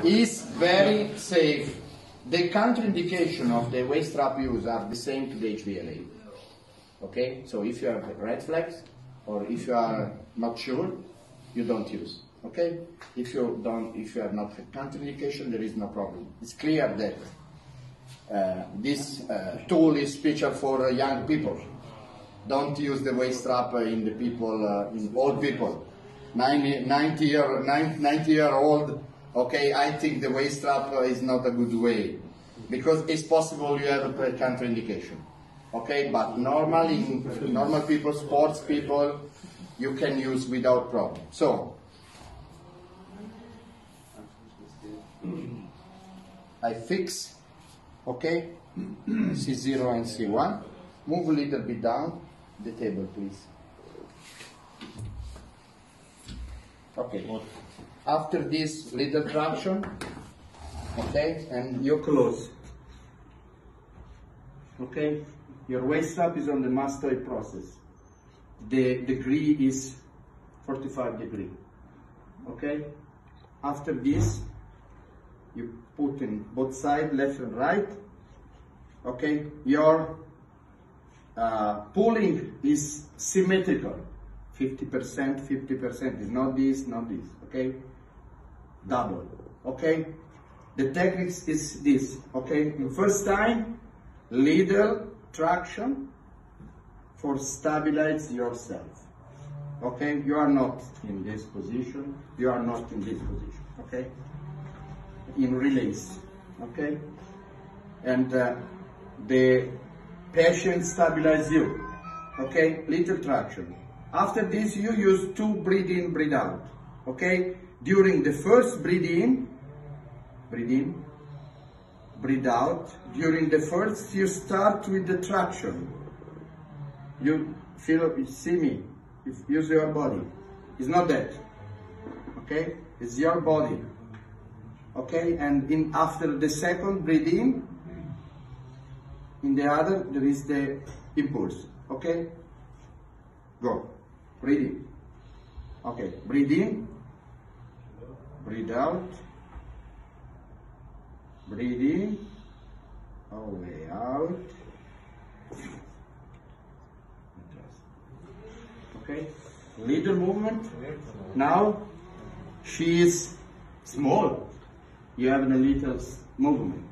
is very safe. The contraindication of the waist strap use are the same to the HVLA. Okay, so if you have red flags or if you are not sure, you don't use. Okay, if you have not contraindication, there is no problem. It's clear that this tool is special for young people. Don't use the waist strap in the people, in old people. 90 year old, okay, I think the waist strap is not a good way, because it's possible you have a contraindication. Okay, but normally, normal people, sports people, you can use without problem. So, I fix, okay, C0 and C1. Move a little bit down the table, please. Okay, after this little traction, okay, and you close. Okay, your waist strap is on the mastoid process. The degree is 45 degrees. Okay, after this, you put in both sides, left and right. Okay, your pulling is symmetrical. 50%, 50%, is not this, not this, okay? Double, okay? The technique is this, okay? The first time, little traction for stabilize yourself, okay? You are not in this position, you are not in this position, okay? In release, okay? And the patient stabilize you, okay? Little traction. After this, you use 2 breathe in, breathe out, okay? During the first breathe in, breathe out. During the first, you start with the traction. You feel, you see me, you use your body. It's not that, okay? It's your body, okay? And after the second breathe in the other, there is the impulse, okay? Go. Breathe in. Okay, breathe in, breathe out, breathe in, all the way out. Okay, little movement. Now she is small. You have a little movement.